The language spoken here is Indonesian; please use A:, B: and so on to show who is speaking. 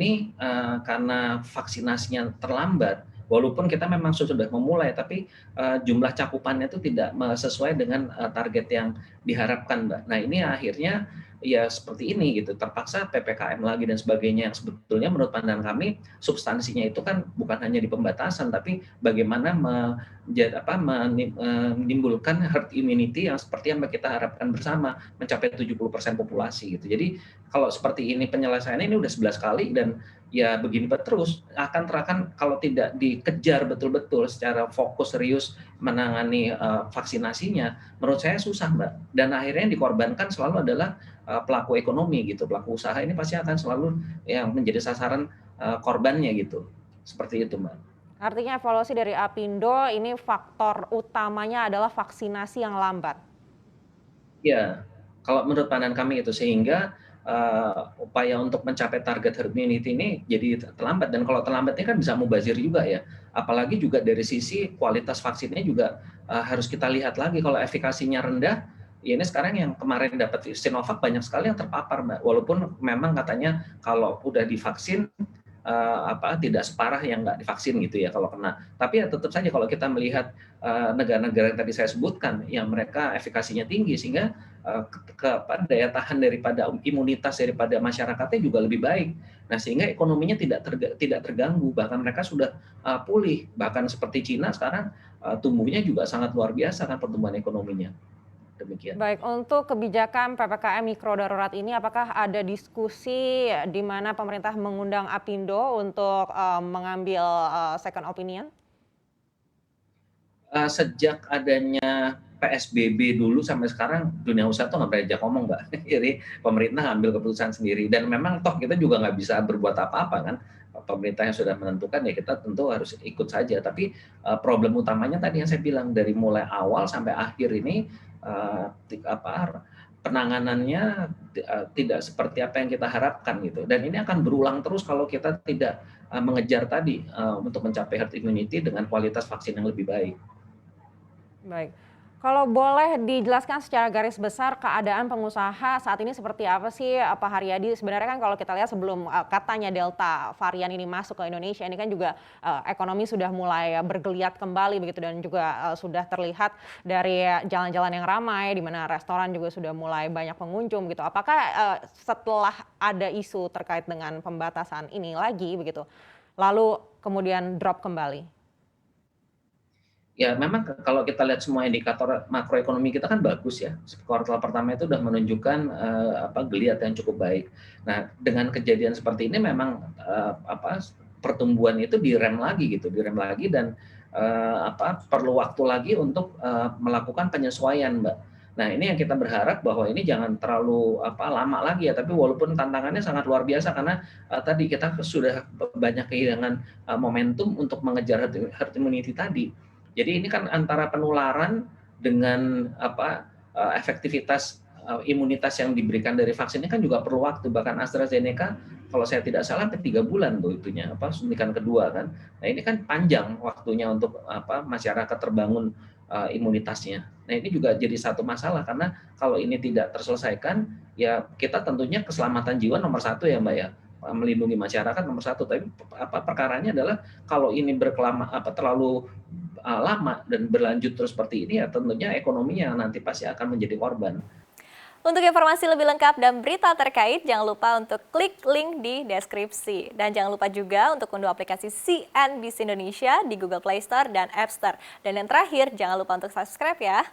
A: ini karena vaksinasinya terlambat, walaupun kita memang sudah memulai, tapi jumlah cakupannya itu tidak sesuai dengan target yang diharapkan, Mbak. Nah, ini akhirnya ya seperti ini gitu, terpaksa PPKM lagi dan sebagainya yang sebetulnya menurut pandangan kami substansinya itu kan bukan hanya di pembatasan, tapi bagaimana menimbulkan herd immunity yang seperti yang kita harapkan bersama, mencapai 70% populasi gitu. Jadi kalau seperti ini penyelesaiannya ini udah 11 kali dan ya begini terus akan kalau tidak dikejar betul-betul secara fokus serius menangani vaksinasinya, menurut saya susah, Mbak. Dan akhirnya yang dikorbankan selalu adalah pelaku ekonomi gitu, pelaku usaha ini pasti akan selalu yang menjadi sasaran korbannya gitu. Seperti itu, Mbak.
B: Artinya evaluasi dari Apindo ini faktor utamanya adalah vaksinasi yang lambat.
A: Ya, kalau menurut pandangan kami itu sehingga upaya untuk mencapai target herd immunity ini jadi terlambat dan kalau terlambat ini kan bisa mubazir juga ya. Apalagi juga dari sisi kualitas vaksinnya juga harus kita lihat lagi kalau efikasinya rendah. Ya ini sekarang yang kemarin dapat Sinovac banyak sekali yang terpapar, Mbak. Walaupun memang katanya kalau udah divaksin tidak separah yang nggak divaksin gitu ya kalau kena. Tapi ya tetap saja kalau kita melihat negara-negara yang tadi saya sebutkan, yang mereka efikasinya tinggi sehingga daya tahan daripada imunitas daripada masyarakatnya juga lebih baik. Nah sehingga ekonominya tidak terganggu, bahkan mereka sudah pulih. Bahkan seperti Cina sekarang tumbuhnya juga sangat luar biasa kan pertumbuhan ekonominya. Demikian.
B: Baik, untuk kebijakan PPKM mikro darurat ini apakah ada diskusi di mana pemerintah mengundang Apindo untuk mengambil second opinion?
A: Sejak adanya PSBB dulu sampai sekarang dunia usaha tuh nggak pernah diajak ngomong, Mbak. Jadi pemerintah ngambil keputusan sendiri dan memang toh kita juga nggak bisa berbuat apa-apa kan. Pemerintah yang sudah menentukan ya kita tentu harus ikut saja. Tapi problem utamanya tadi yang saya bilang dari mulai awal sampai akhir ini uh, penanganannya tidak seperti apa yang kita harapkan gitu. Dan ini akan berulang terus kalau kita tidak mengejar tadi untuk mencapai herd immunity dengan kualitas vaksin yang lebih baik.
B: Baik, kalau boleh dijelaskan secara garis besar keadaan pengusaha saat ini seperti apa sih Pak Haryadi? Sebenarnya kan kalau kita lihat sebelum katanya Delta varian ini masuk ke Indonesia, ini kan juga ekonomi sudah mulai bergeliat kembali begitu dan juga sudah terlihat dari jalan-jalan yang ramai, di mana restoran juga sudah mulai banyak pengunjung begitu. Apakah setelah ada isu terkait dengan pembatasan ini lagi begitu, lalu kemudian drop kembali?
A: Ya memang kalau kita lihat semua indikator makroekonomi kita kan bagus ya. Kuartal pertama itu sudah menunjukkan geliat yang cukup baik. Nah, dengan kejadian seperti ini memang pertumbuhan itu direm lagi gitu, direm lagi dan perlu waktu lagi untuk melakukan penyesuaian, Mbak. Nah, ini yang kita berharap bahwa ini jangan terlalu lama lagi ya, tapi walaupun tantangannya sangat luar biasa karena tadi kita sudah banyak kehilangan momentum untuk mengejar herd immunity tadi. Jadi ini kan antara penularan dengan efektivitas imunitas yang diberikan dari vaksin ini kan juga perlu waktu. Bahkan AstraZeneca kalau saya tidak salah sampai 3 bulan tuh itunya suntikan kedua kan. Nah ini kan panjang waktunya untuk masyarakat terbangun imunitasnya. Nah ini juga jadi satu masalah karena kalau ini tidak terselesaikan ya kita tentunya keselamatan jiwa nomor satu ya Mbak ya, melindungi masyarakat nomor satu. Tapi perkaranya adalah kalau ini terlalu lama dan berlanjut terus seperti ini ya tentunya ekonominya nanti pasti akan menjadi korban.
C: Untuk informasi lebih lengkap dan berita terkait, jangan lupa untuk klik link di deskripsi. Dan jangan lupa juga untuk unduh aplikasi CNBC Indonesia di Google Play Store dan App Store. Dan yang terakhir, jangan lupa untuk subscribe ya.